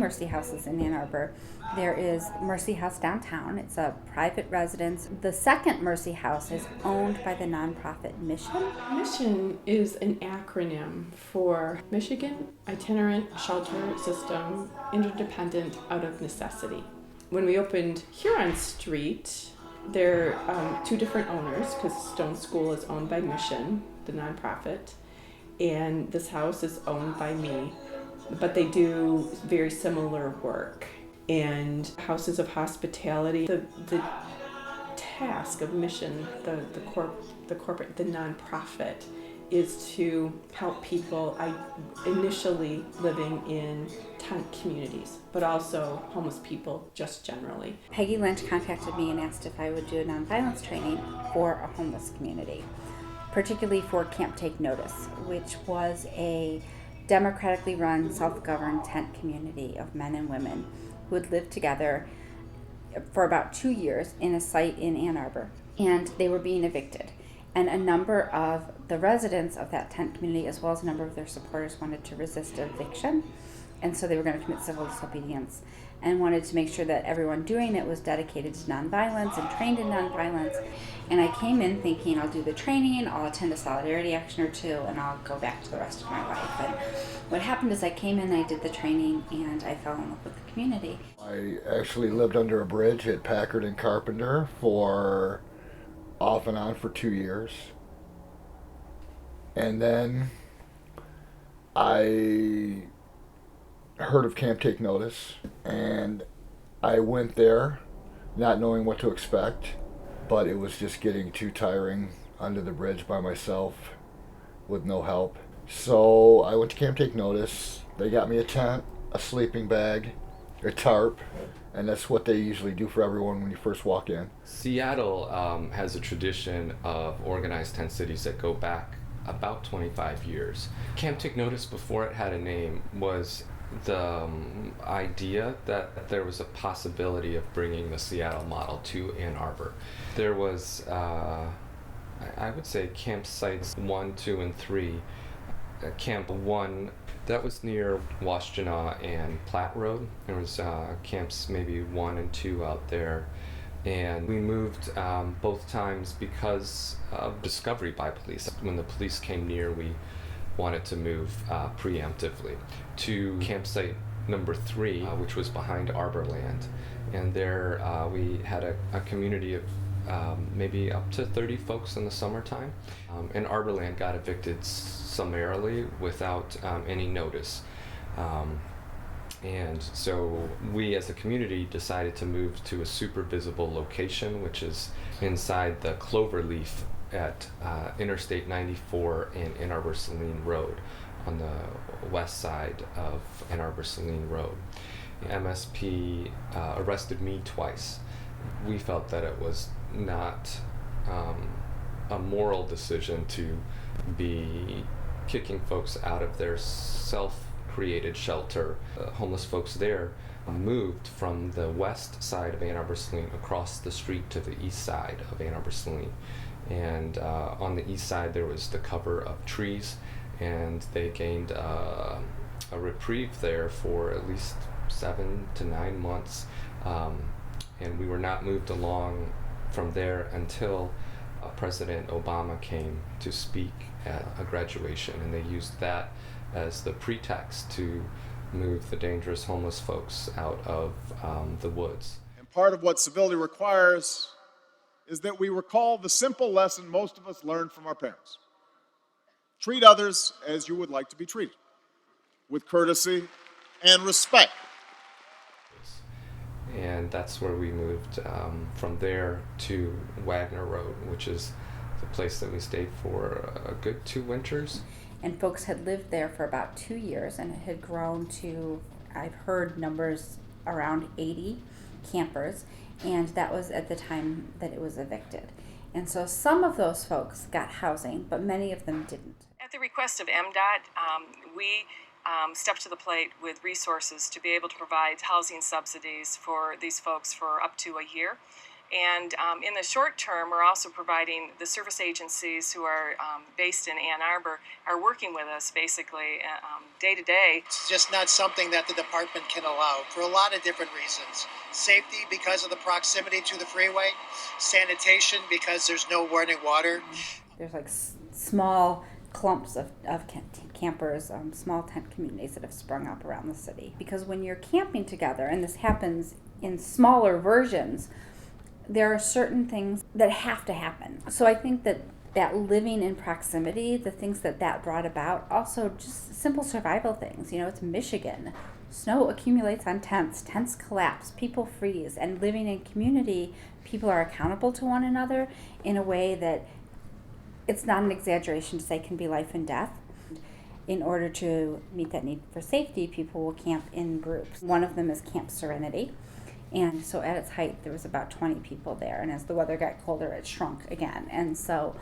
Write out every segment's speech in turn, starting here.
Mercy houses in Ann Arbor. There is Mercy House downtown. It's a private residence. The second Mercy House is owned by the nonprofit M.I.S.S.I.O.N is an acronym for Michigan Itinerant Shelter System Interdependent Out of Necessity. When we opened Huron Street, there are two different owners because Stone School is owned by Mission, the nonprofit, and this house is owned by me, but they do very similar work. And Houses of Hospitality, the task of Mission, the nonprofit, is to help people initially living in tent communities, but also homeless people just generally. Peggy Lynch contacted me and asked if I would do a nonviolence training for a homeless community, particularly for Camp Take Notice, which was a democratically run, self-governed tent community of men and women who had lived together for about 2 years in a site in Ann Arbor, and they were being evicted. And a number of the residents of that tent community, as well as a number of their supporters, wanted to resist eviction, and so they were going to commit civil disobedience and wanted to make sure that everyone doing it was dedicated to nonviolence and trained in nonviolence. And I came in thinking, I'll do the training, I'll attend a solidarity action or two, and I'll go back to the rest of my life. And what happened is I came in, I did the training, and I fell in love with the community. I actually lived under a bridge at Packard and Carpenter for off and on for 2 years. And then I heard of Camp Take Notice, and I went there not knowing what to expect, but it was just getting too tiring under the bridge by myself with no help. So I went to Camp Take Notice. They got me a tent, a sleeping bag, a tarp, and that's what they usually do for everyone when you first walk in. Seattle has a tradition of organized tent cities that go back about 25 years. Camp Take Notice, before it had a name, was the idea that there was a possibility of bringing the Seattle model to Ann Arbor. There was, I would say, campsites 1, 2, and 3. Camp 1, that was near Washtenaw and Platte Road. There was camps maybe 1 and 2 out there. And we moved both times because of discovery by police. When the police came near, we wanted to move preemptively to campsite number 3, which was behind Arborland. And there we had a community of maybe up to 30 folks in the summertime. And Arborland got evicted summarily without any notice. And so we as a community decided to move to a super visible location, which is inside the Cloverleaf at Interstate 94 and Ann Arbor-Saline Road on the west side of Ann Arbor-Saline Road. MSP arrested me twice. We felt that it was not a moral decision to be kicking folks out of their self-created shelter. Homeless folks there moved from the west side of Ann Arbor-Saline across the street to the east side of Ann Arbor-Saline. And on the east side there was the cover of trees, and they gained a reprieve there for at least 7 to 9 months. And we were not moved along from there until President Obama came to speak at a graduation, and they used that as the pretext to move the dangerous homeless folks out of the woods. And part of what civility requires is that we recall the simple lesson most of us learned from our parents. Treat others as you would like to be treated, with courtesy and respect. And that's where we moved from there to Wagner Road, which is the place that we stayed for a good 2 winters. And folks had lived there for about 2 years, and it had grown to, I've heard numbers around 80 campers, and that was at the time that it was evicted. And so some of those folks got housing, but many of them didn't. At the request of MDOT, we stepped to the plate with resources to be able to provide housing subsidies for these folks for up to a year. And in the short term, we're also providing the service agencies who are based in Ann Arbor are working with us basically day to day. It's just not something that the department can allow for a lot of different reasons. Safety because of the proximity to the freeway, sanitation because there's no running water. There's like small clumps of campers, small tent communities that have sprung up around the city. Because when you're camping together, and this happens in smaller versions, there are certain things that have to happen. So I think that living in proximity, the things that brought about, also just simple survival things. You know, it's Michigan. Snow accumulates on tents collapse, people freeze, and living in community, people are accountable to one another in a way that it's not an exaggeration to say can be life and death. In order to meet that need for safety, people will camp in groups. One of them is Camp Serenity. And so at its height, there was about 20 people there. And as the weather got colder, it shrunk again. And so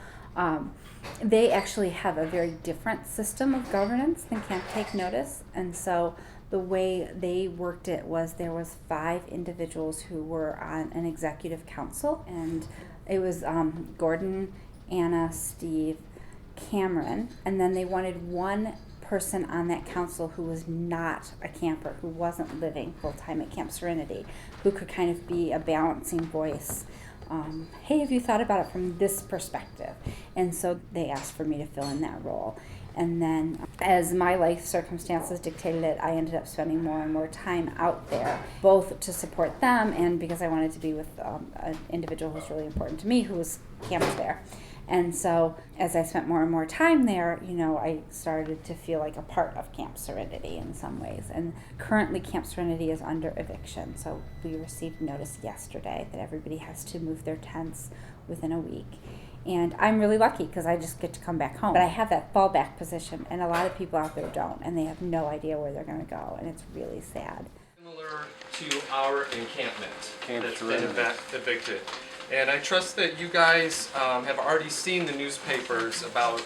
they actually have a very different system of governance than Camp Take Notice. And so the way they worked it was there was 5 individuals who were on an executive council. And it was Gordon, Anna, Steve, Cameron. And then they wanted one person on that council who was not a camper, who wasn't living full-time at Camp Serenity, who could kind of be a balancing voice. Hey, have you thought about it from this perspective? And so they asked for me to fill in that role. And then as my life circumstances dictated it, I ended up spending more and more time out there, both to support them and because I wanted to be with an individual who's really important to me who was camped there. And so as I spent more and more time there, you know, I started to feel like a part of Camp Serenity in some ways. And currently Camp Serenity is under eviction. So we received notice yesterday that everybody has to move their tents within a week. And I'm really lucky because I just get to come back home. But I have that fallback position, and a lot of people out there don't, and they have no idea where they're going to go, and it's really sad. Similar to our encampment that's been evicted. And I trust that you guys have already seen the newspapers about...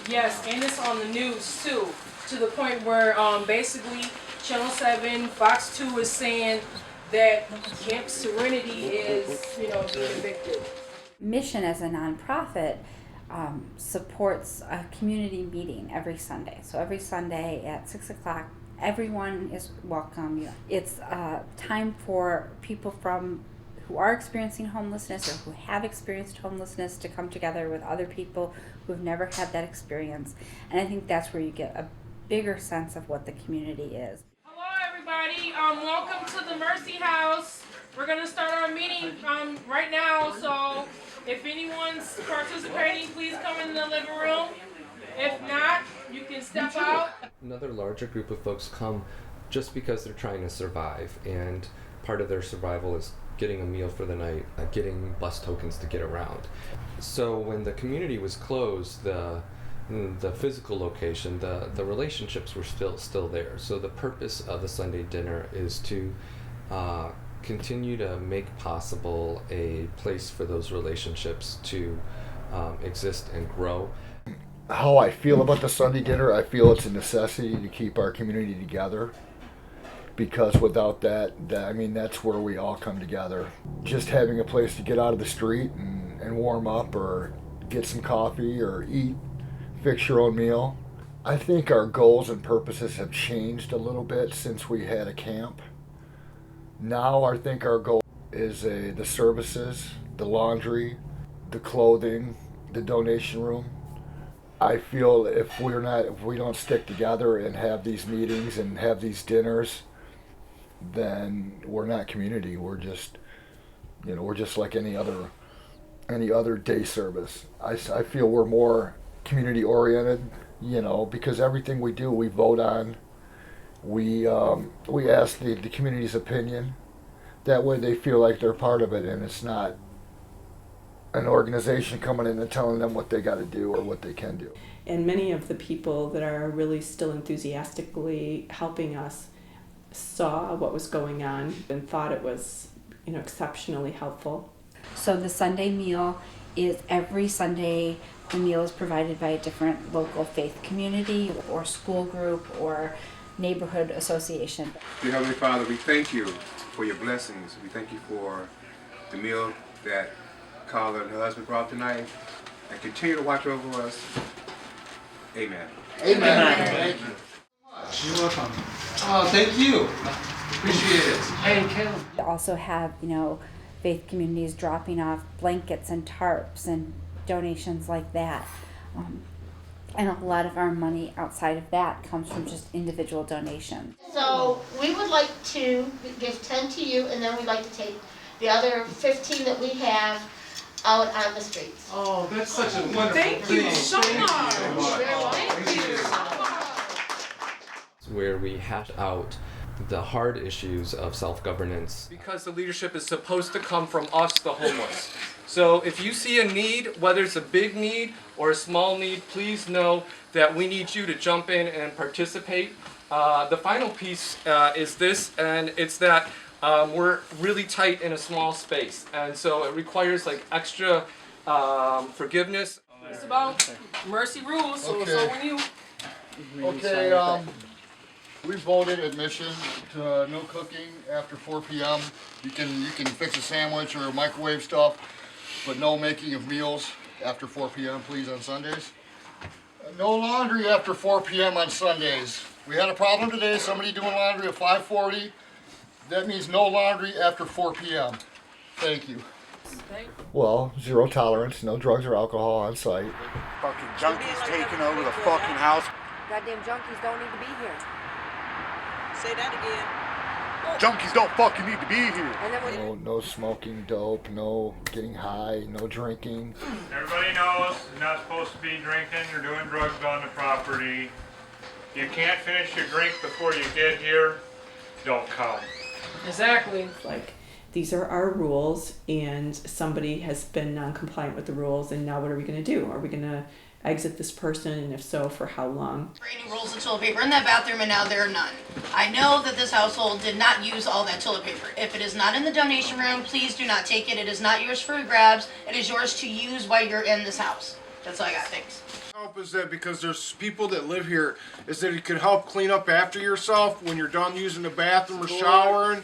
Yes, and it's on the news too, to the point where basically Channel 7, Fox 2 is saying that Camp Serenity is, being evicted. Mission as a nonprofit supports a community meeting every Sunday. So every Sunday at 6 o'clock, everyone is welcome. It's time for people who are experiencing homelessness or who have experienced homelessness to come together with other people who have never had that experience. And I think that's where you get a bigger sense of what the community is. Hello everybody, welcome to the Mercy House. We're going to start our meeting right now, so if anyone's participating, please come in the living room. If not, you can step out. Another larger group of folks come just because they're trying to survive, and part of their survival is getting a meal for the night, getting bus tokens to get around. So when the community was closed, the physical location, the relationships were still there. So the purpose of the Sunday dinner is to continue to make possible a place for those relationships to exist and grow. How I feel about the Sunday dinner, I feel it's a necessity to keep our community together. Because without that, that's where we all come together. Just having a place to get out of the street and warm up or get some coffee or eat, fix your own meal. I think our goals and purposes have changed a little bit since we had a camp. Now I think our goal is the services, the laundry, the clothing, the donation room. I feel if we don't stick together and have these meetings and have these dinners, then we're not community. We're just like any other day service. I feel we're more community oriented, because everything we do, we vote on. We ask the community's opinion. That way they feel like they're part of it, and it's not an organization coming in and telling them what they got to do or what they can do. And many of the people that are really still enthusiastically helping us saw what was going on and thought it was, exceptionally helpful. So the Sunday meal is every Sunday. The meal is provided by a different local faith community or school group or neighborhood association. Dear Heavenly Father, we thank you for your blessings. We thank you for the meal that Carla and her husband brought tonight, and continue to watch over us. Amen. Amen. Thank you. You're welcome. Oh, thank you. Appreciate it. Hey, Kel. We also have, faith communities dropping off blankets and tarps and donations like that. And a lot of our money outside of that comes from just individual donations. So we would like to give 10 to you, and then we'd like to take the other 15 that we have out on the streets. Oh, that's such a wonderful Thank you so much. Thank you. Where we hash out the hard issues of self-governance. Because the leadership is supposed to come from us, the homeless. So if you see a need, whether it's a big need or a small need, please know that we need you to jump in and participate. The final piece is this, and it's that we're really tight in a small space, and so it requires like extra forgiveness. It's about mercy rules, so it's Okay. on you. Okay, we voted admission to no cooking after 4 p.m. You can fix a sandwich or microwave stuff, but no making of meals after 4 p.m. please on Sundays. No laundry after 4 p.m. on Sundays. We had a problem today, somebody doing laundry at 5:40. That means no laundry after 4 p.m. Thank you. Well, zero tolerance, no drugs or alcohol on site. Fucking junkies taking over the fucking house. Goddamn junkies don't need to be here. Say that again. Junkies don't fucking need to be here. No smoking dope, no getting high, no drinking. Everybody knows you're not supposed to be drinking or doing drugs on the property. You can't finish your drink before you get here, don't come. Exactly. Like, these are our rules, and somebody has been non-compliant with the rules, and now what are we going to do? Are we going to exit this person, and if so, for how long? Any rolls of toilet paper in that bathroom, and now there are none. I know that this household did not use all that toilet paper. If it is not in the donation room, please do not take it. It is not yours for grabs. It is yours to use while you're in this house. That's all I got. Thanks. Help is that because there's people that live here, is that it could help clean up after yourself when you're done using the bathroom or showering.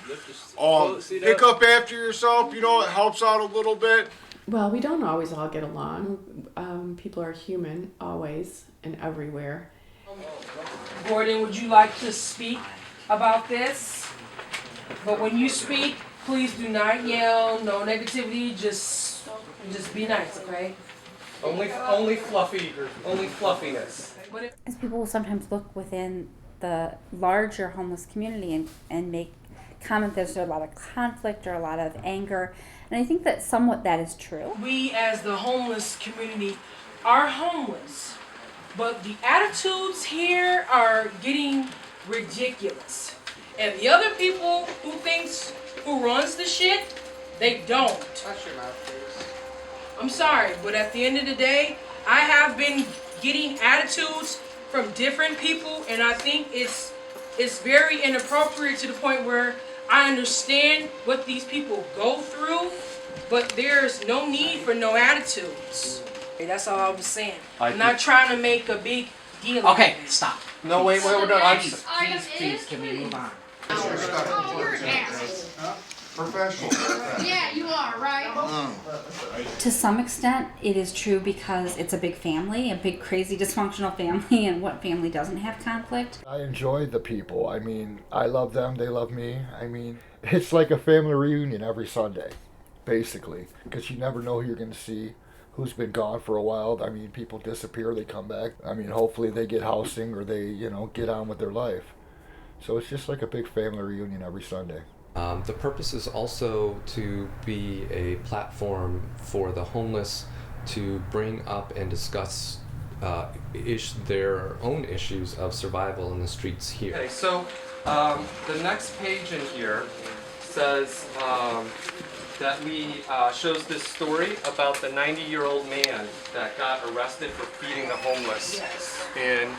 Pick up after yourself, it helps out a little bit. Well, we don't always all get along. People are human, always and everywhere. Gordon, would you like to speak about this? But when you speak, please do not yell, no negativity, just be nice, okay? Only fluffiness. As people will sometimes look within the larger homeless community and make comment there's a lot of conflict or a lot of anger, and I think that somewhat that is true. We as the homeless community are homeless, but the attitudes here are getting ridiculous. And the other people who runs the shit, they don't. Hush your mouth, please. I'm sorry, but at the end of the day, I have been getting attitudes from different people, and I think it's very inappropriate to the point where I understand what these people go through, but there's no need for no attitudes. That's all I was saying. I'm not trying to make a big deal. Okay, stop. No, wait, we're done. Please, can we move on? Oh, you're an ass. Professional. Yeah, you are, right? To some extent, it is true because it's a big family, a big crazy dysfunctional family, and what family doesn't have conflict? I enjoy the people. I love them, they love me. It's like a family reunion every Sunday, basically, because you never know who you're going to see, who's been gone for a while. People disappear, they come back. Hopefully they get housing or they, get on with their life. So it's just like a big family reunion every Sunday. The purpose is also to be a platform for the homeless to bring up and discuss their own issues of survival in the streets here. Okay, so the next page in here says that shows this story about the 90-year-old man that got arrested for feeding the homeless in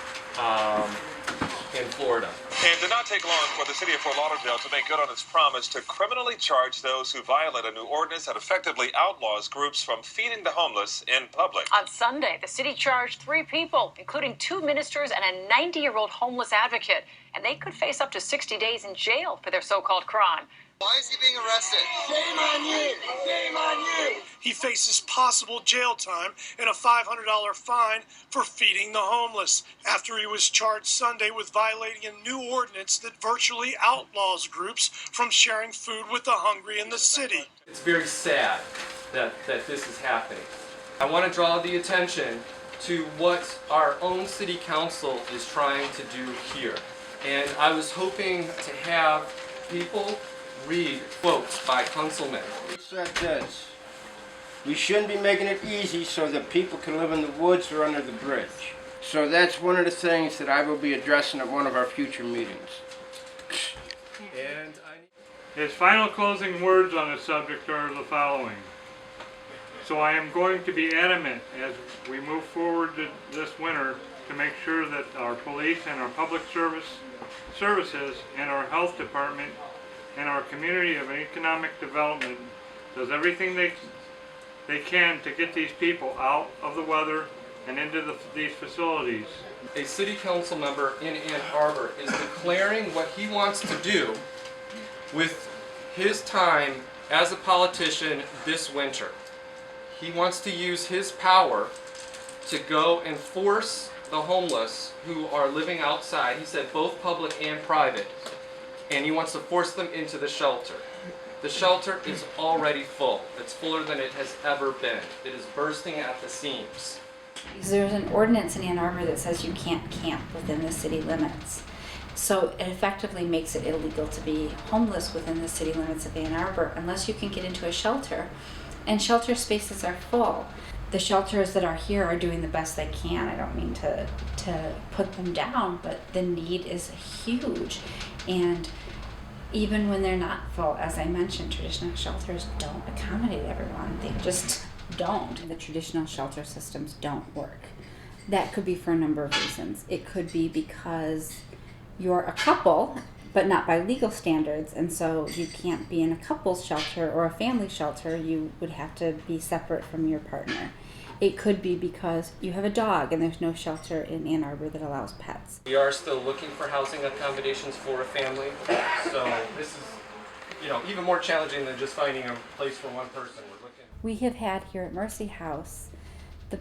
Florida. It did not take long for the city of Fort Lauderdale to make good on its promise to criminally charge those who violate a new ordinance that effectively outlaws groups from feeding the homeless in public. On Sunday, the city charged 3 people, including 2 ministers and a 90-year-old homeless advocate, and they could face up to 60 days in jail for their so-called crime. Why is he being arrested? Shame on you! Shame on you! He faces possible jail time and a $500 fine for feeding the homeless after he was charged Sunday with violating a new ordinance that virtually outlaws groups from sharing food with the hungry in the city. It's very sad that this is happening. I want to draw the attention to what our own city council is trying to do here. And I was hoping to have people read quotes by councilmen. It said this: we shouldn't be making it easy so that people can live in the woods or under the bridge. So that's one of the things that I will be addressing at one of our future meetings. And his final closing words on the subject are the following. So I am going to be adamant as we move forward this winter to make sure that our police and our public services and our health department and our community of economic development does everything they can to get these people out of the weather and into these facilities. A city council member in Ann Arbor is declaring what he wants to do with his time as a politician this winter. He wants to use his power to go and force the homeless who are living outside, he said both public and private, and he wants to force them into the shelter. The shelter is already full. It's fuller than it has ever been. It is bursting at the seams. There's an ordinance in Ann Arbor that says you can't camp within the city limits. So it effectively makes it illegal to be homeless within the city limits of Ann Arbor unless you can get into a shelter. And shelter spaces are full. The shelters that are here are doing the best they can. I don't mean to put them down, but the need is huge. And even when they're not full, as I mentioned, traditional shelters don't accommodate everyone. They just don't. The traditional shelter systems don't work. That could be for a number of reasons. It could be because you're a couple, but not by legal standards, and so you can't be in a couple's shelter or a family shelter. You would have to be separate from your partner. It could be because you have a dog and there's no shelter in Ann Arbor that allows pets. We are still looking for housing accommodations for a family, so this is, even more challenging than just finding a place for one person. We have had here at M.I.S.S.I House, the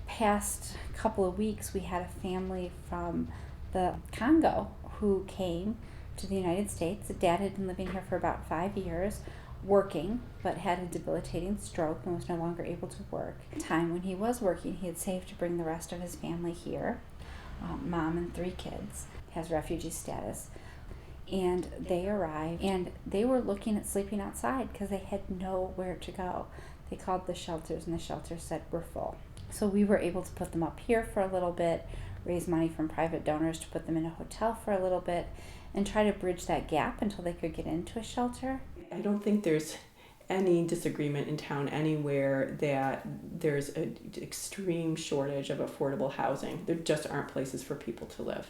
past couple of weeks, we had a family from the Congo who came to the United States. The dad had been living here for about 5 years, working, but had a debilitating stroke and was no longer able to work. At the time when he was working, he had saved to bring the rest of his family here, mom and 3 kids, has refugee status. And they arrived, and they were looking at sleeping outside because they had nowhere to go. They called the shelters, and the shelters said, we're full. So we were able to put them up here for a little bit, raise money from private donors to put them in a hotel for a little bit, and try to bridge that gap until they could get into a shelter. I don't think there's any disagreement in town anywhere that there's an extreme shortage of affordable housing. There just aren't places for people to live.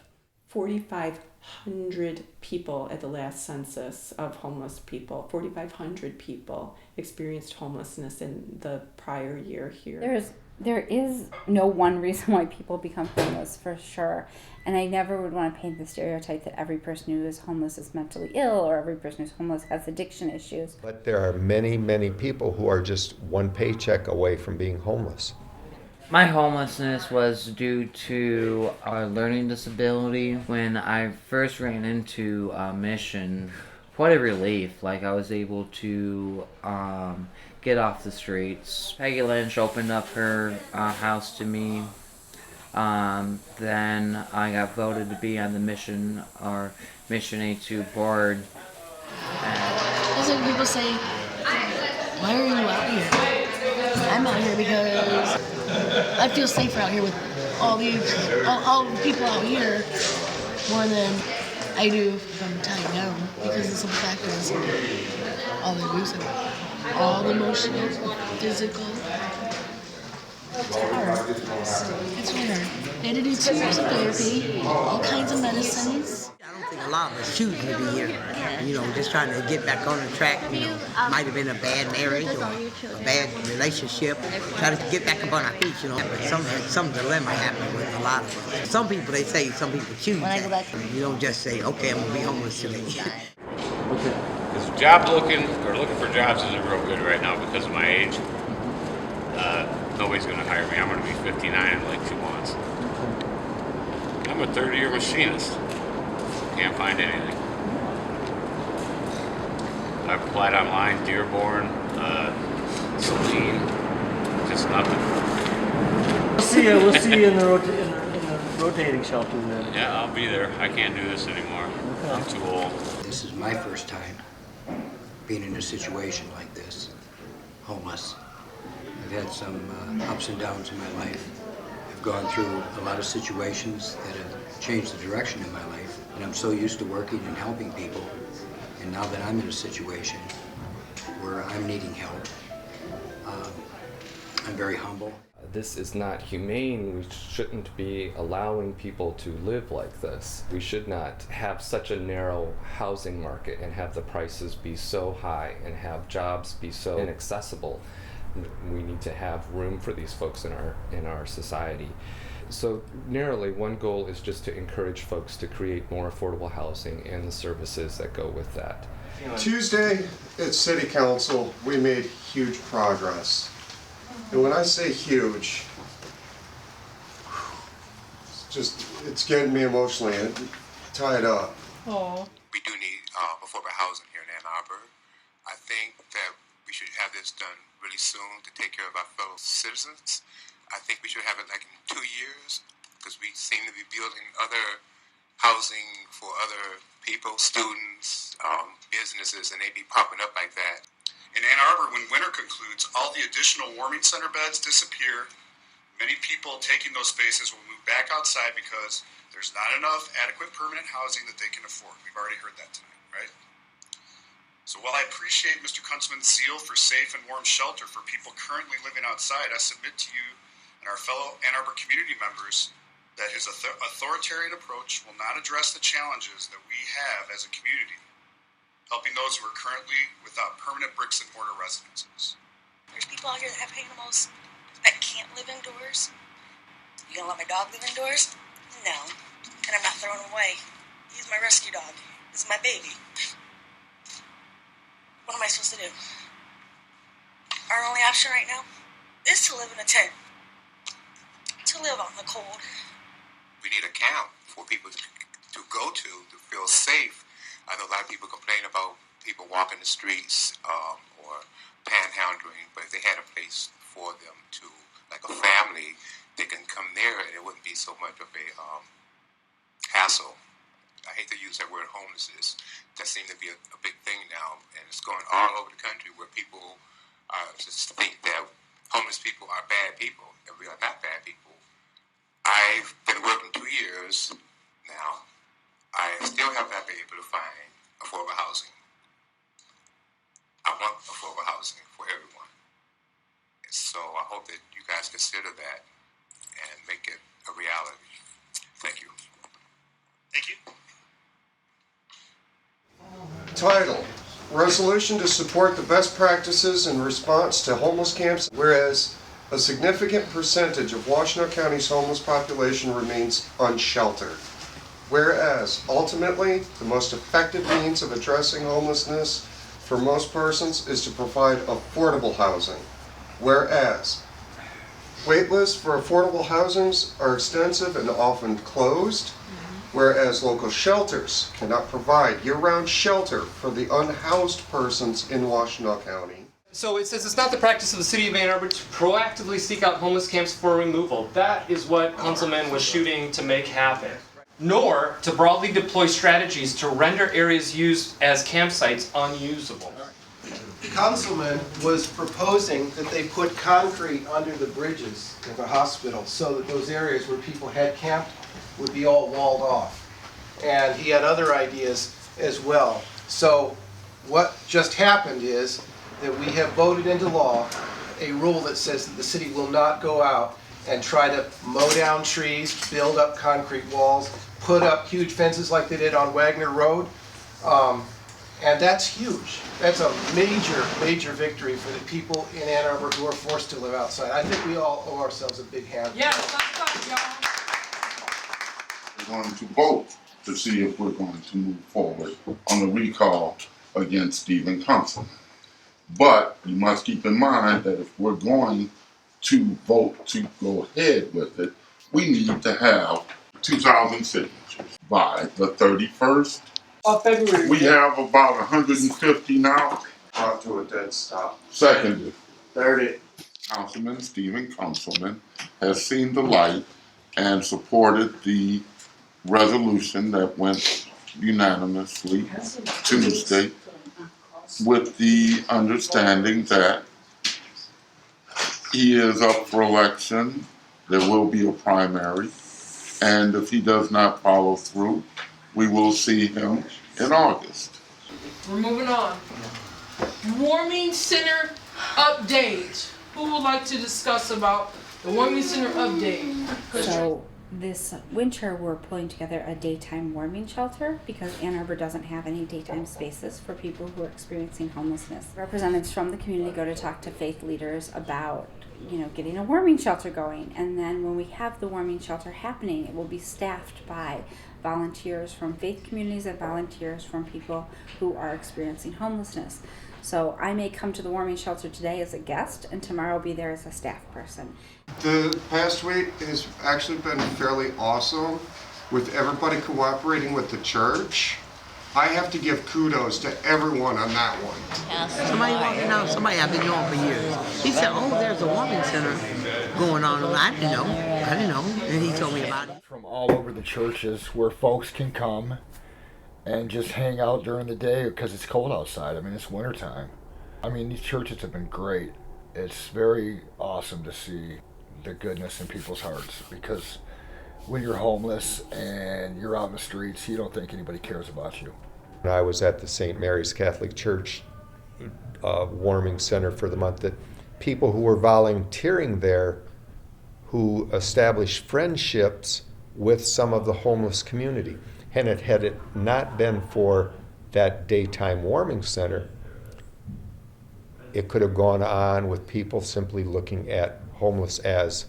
4,500 people at the last census of homeless people, 4,500 people experienced homelessness in the prior year here. There is no one reason why people become homeless, for sure. And I never would want to paint the stereotype that every person who is homeless is mentally ill or every person who's homeless has addiction issues. But there are many, many people who are just one paycheck away from being homeless. My homelessness was due to a learning disability. When I first ran into Mission, what a relief. Like, I was able to get off the streets. Peggy Lynch opened up her house to me. Then I got voted to be on the Mission A2 board. Listen, people say, why are you out here? I'm out here because I feel safer out here with all the people out here more than I do if I'm tied down, because the simple fact is all the abuse, all the emotional, physical. It's hard. It's hard. They had to do 2 years of therapy, all kinds of medicines. I don't think a lot of us choose to be here. Just trying to get back on the track. Might have been a bad marriage or a bad relationship. Try to get back up on our feet, But some dilemma happened with a lot of us. Some people, they say, some people choose that. You don't just say, okay, I'm going to be homeless today. Okay. looking for jobs isn't real good right now because of my age. Nobody's going to hire me. I'm going to be 59 in like 2 months. I'm a third-year machinist. Can't find anything. I've applied online, Dearborn, Saline, just nothing. We'll see you in the rotating shelter then. Yeah, I'll be there. I can't do this anymore. Okay. I'm too old. This is my first time being in a situation like this, homeless. I've had some ups and downs in my life. I've gone through a lot of situations that have changed the direction in my life, and I'm so used to working and helping people. And now that I'm in a situation where I'm needing help, I'm very humble. This is not humane. We shouldn't be allowing people to live like this. We should not have such a narrow housing market and have the prices be so high and have jobs be so inaccessible. We need to have room for these folks in our society. So narrowly, one goal is just to encourage folks to create more affordable housing and the services that go with that. Tuesday at City Council, we made huge progress. And when I say huge, it's getting me emotionally tied up. Oh. We do need affordable housing here in Ann Arbor. I think that we should have this done really soon to take care of our fellow citizens. I think we should have it like in 2 years because we seem to be building other housing for other people, students, businesses, and they be popping up like that. In Ann Arbor, when winter concludes, all the additional warming center beds disappear. Many people taking those spaces will move back outside because there's not enough adequate permanent housing that they can afford. We've already heard that tonight, right? So while I appreciate Mr. Kuntzman's zeal for safe and warm shelter for people currently living outside, I submit to you and our fellow Ann Arbor community members that his authoritarian approach will not address the challenges that we have as a community, helping those who are currently without permanent bricks and mortar residences. There's people out here that have animals that can't live indoors. You gonna let my dog live indoors? No. And I'm not throwing him away. He's my rescue dog. This is my baby. What am I supposed to do? Our only option right now is to live in a tent. To live out in the cold. We need a camp for people to go to feel safe. I know a lot of people complain about people walking the streets or panhandling, but if they had a place for them to, like a family, they can come there and it wouldn't be so much of a hassle. I hate to use that word homelessness. That seems to be a big thing now, and it's going all over the country where people just think that homeless people are bad people, and we are not bad people. I've been working 2 years now. I still have not been able to find affordable housing. I want affordable housing for everyone. So I hope that you guys consider that and make it a reality. Thank you. Thank you. Title: Resolution to support the best practices in response to homeless camps, whereas a significant percentage of Washtenaw County's homeless population remains unsheltered. Whereas, ultimately, the most effective means of addressing homelessness for most persons is to provide affordable housing. Whereas, wait lists for affordable housings are extensive and often closed. Whereas local shelters cannot provide year-round shelter for the unhoused persons in Washtenaw County. So it says it's not the practice of the city of Ann Arbor to proactively seek out homeless camps for removal. That is what Councilman was shooting to make happen. Nor to broadly deploy strategies to render areas used as campsites unusable. The councilman was proposing that they put concrete under the bridges of the hospital so that those areas where people had camped would be all walled off. And he had other ideas as well. So what just happened is that we have voted into law a rule that says that the city will not go out and try to mow down trees, build up concrete walls, put up huge fences like they did on Wagner Road. And that's huge. That's a major, major victory for the people in Ann Arbor who are forced to live outside. I think we all owe ourselves a big hand. Yes, let's go, y'all. We're going to vote to see if we're going to move forward on the recall against Stephen Councilman. But you must keep in mind that if we're going to vote to go ahead with it, we need to have 2,000 signatures by the 31st. February. We have about 150 now. Brought to a dead stop. Seconded. Third it. Councilman Stephen Councilman has seen the light and supported the resolution that went unanimously Tuesday, with the understanding that he is up for election. There will be a primary, and if he does not follow through, we will see him in August. We're moving on. Warming Center update. Who would like to discuss about the Warming Center update? So this winter we're pulling together a daytime warming shelter because Ann Arbor doesn't have any daytime spaces for people who are experiencing homelessness. Representatives from the community go to talk to faith leaders about getting a warming shelter going, and then when we have the warming shelter happening, it will be staffed by volunteers from faith communities and volunteers from people who are experiencing homelessness. So I may come to the warming shelter today as a guest, and tomorrow I'll be there as a staff person. The past week has actually been fairly awesome with everybody cooperating with the church. I have to give kudos to everyone on that one. Somebody walking out, somebody I've been knowing for years. He said, oh, there's a warming center going on. I didn't know. And he told me about it. From all over the churches where folks can come and just hang out during the day because it's cold outside. I mean, it's wintertime. I mean, these churches have been great. It's very awesome to see the goodness in people's hearts, because when you're homeless and you're out in the streets, you don't think anybody cares about you. I was at the St. Mary's Catholic Church warming center for the month, that people who were volunteering there who established friendships with some of the homeless community. And had it not been for that daytime warming center, it could have gone on with people simply looking at homeless as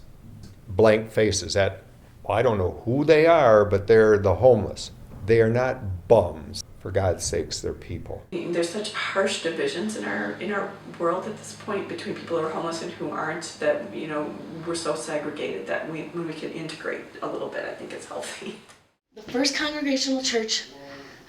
blank faces. I don't know who they are, but they're the homeless. They are not bums. For God's sakes, they're people. There's such harsh divisions in our world at this point between people who are homeless and who aren't, that we're so segregated that when we can integrate a little bit, I think it's healthy. The First Congregational Church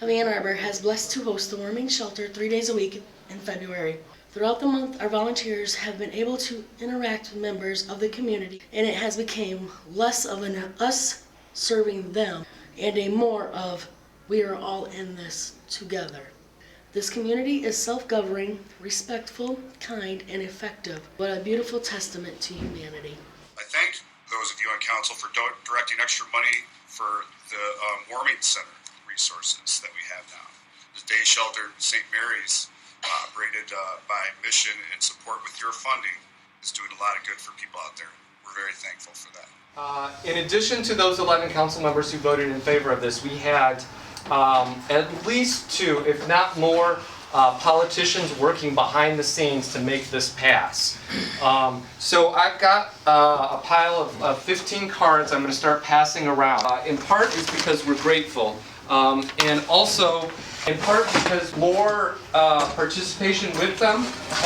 of Ann Arbor has blessed to host the warming shelter 3 days a week in February. Throughout the month, our volunteers have been able to interact with members of the community, and it has become less of an us serving them and a more of we are all in this together. This community is self-governing, respectful, kind, and effective. What a beautiful testament to humanity. I thank those of you on council for directing extra money for the warming center resources that we have now. The day shelter St. Mary's, operated by Mission in support with your funding, is doing a lot of good for people out there. We're very thankful for that. In addition to those 11 council members who voted in favor of this, we had at least 2, if not more, politicians working behind the scenes to make this pass. So I've got a pile of 15 cards I'm going to start passing around. In part is because we're grateful, and also in part because more participation with them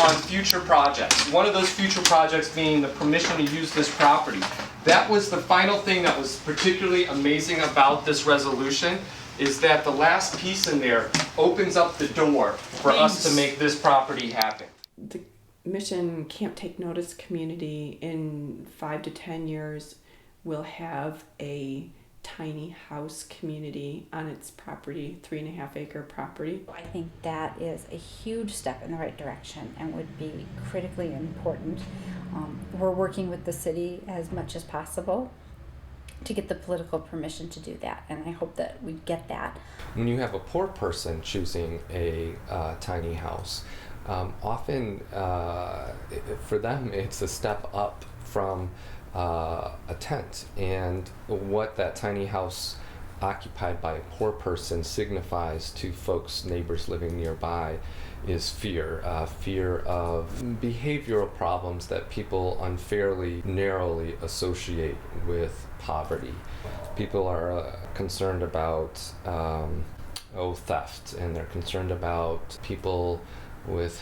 on future projects. One of those future projects being the permission to use this property. That was the final thing that was particularly amazing about this resolution, is that the last piece in there opens up the door for us to make this property happen. The Mission Can't Take Notice community in 5 to 10 years will have a tiny house community on its property, 3.5 acre property. I think that is a huge step in the right direction and would be critically important. We're working with the city as much as possible to get the political permission to do that, and I hope that we get that. When you have a poor person choosing a tiny house, often for them it's a step up from a tent, and what that tiny house occupied by a poor person signifies to folks, neighbors living nearby, is fear of behavioral problems that people unfairly, narrowly associate with poverty. People are concerned about theft, and they're concerned about people with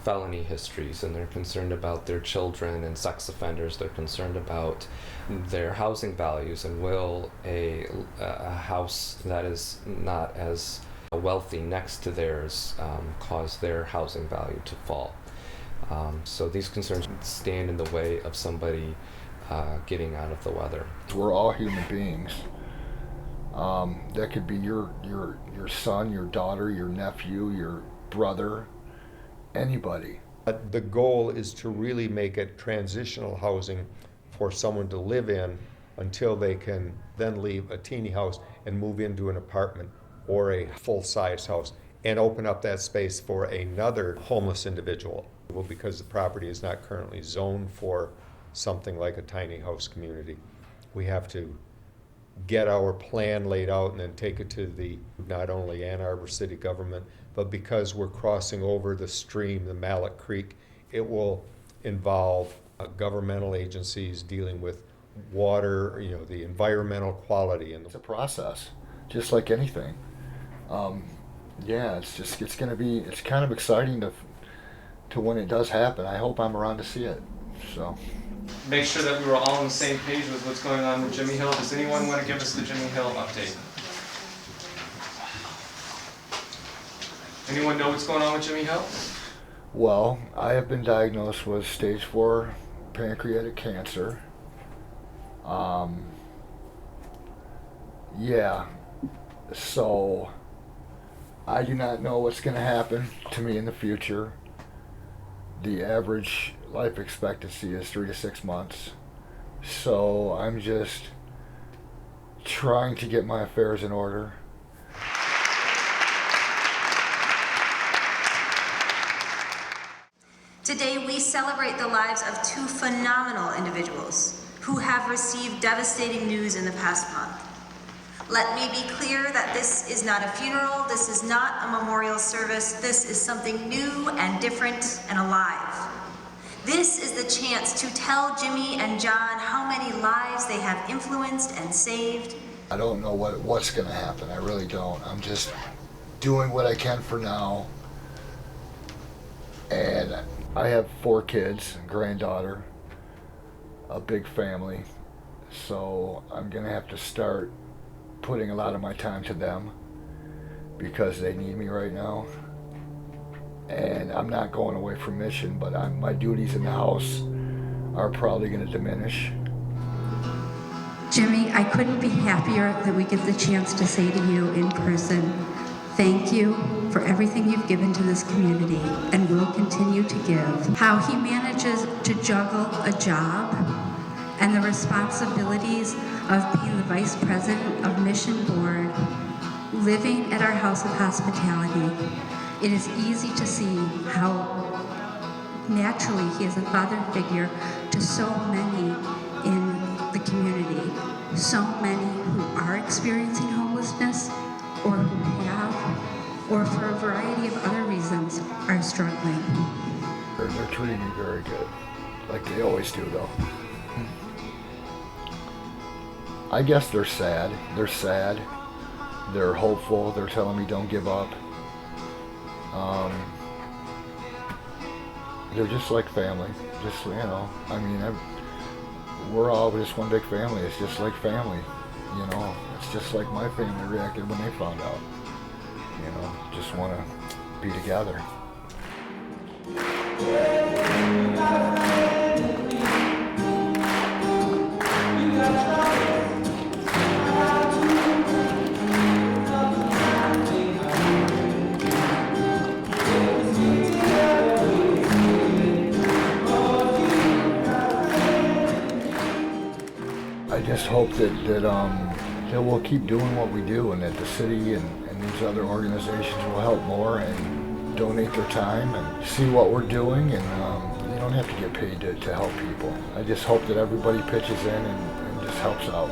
felony histories, and they're concerned about their children and sex offenders. They're concerned about their housing values, and will a house that is not as wealthy next to theirs cause their housing value to fall. So these concerns stand in the way of somebody getting out of the weather. We're all human beings. That could be your son, your daughter, your nephew, your brother, anybody. The goal is to really make it transitional housing for someone to live in until they can then leave a teeny house and move into an apartment or a full-size house and open up that space for another homeless individual. Well, because the property is not currently zoned for something like a tiny house community, we have to get our plan laid out and then take it to the not only Ann Arbor city government, but because we're crossing over the stream, the Mallet Creek, it will involve governmental agencies dealing with water, the environmental quality. And it's a process, just like anything. It's kind of exciting to when it does happen. I hope I'm around to see it. So. Make sure that we were all on the same page with what's going on with Jimmy Hill. Does anyone want to give us the Jimmy Hill update? Anyone know what's going on with Jimmy Hill? Well, I have been diagnosed with stage 4 pancreatic cancer. So I do not know what's going to happen to me in the future. The average life expectancy is 3 to 6 months. So I'm just trying to get my affairs in order. Today we celebrate the lives of 2 phenomenal individuals who have received devastating news in the past month. Let me be clear that this is not a funeral, this is not a memorial service, this is something new and different and alive. This is the chance to tell Jimmy and John how many lives they have influenced and saved. I don't know what's going to happen, I really don't. I'm just doing what I can for now. And I have 4 kids, a granddaughter, a big family, so I'm going to have to start putting a lot of my time to them because they need me right now. And I'm not going away from mission, but my duties in the house are probably going to diminish. Jimmy, I couldn't be happier that we get the chance to say to you in person, thank you for everything you've given to this community and will continue to give. How he manages to juggle a job and the responsibilities of being the Vice President of Mission Board, living at our House of Hospitality. It is easy to see how naturally he is a father figure to so many in the community, so many who are experiencing homelessness or who have, or for a variety of other reasons, are struggling. They're treating me very good, like they always do though. I guess they're sad. They're sad. They're hopeful. They're telling me don't give up. They're just like family. Just, we're all just one big family. It's just like family. It's just like my family reacted when they found out. Just want to be together. I just hope that we'll keep doing what we do, and that the city and these other organizations will help more and donate their time and see what we're doing. And you don't have to get paid to help people. I just hope that everybody pitches in and just helps out.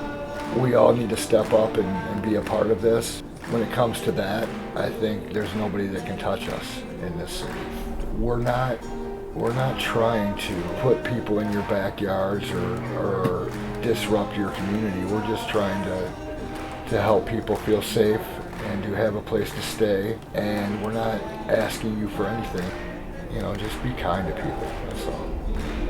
We all need to step up and be a part of this. When it comes to that, I think there's nobody that can touch us in this city. We're not trying to put people in your backyards or disrupt your community. We're just trying to help people feel safe and to have a place to stay. And we're not asking you for anything. You know, just be kind to people. That's all.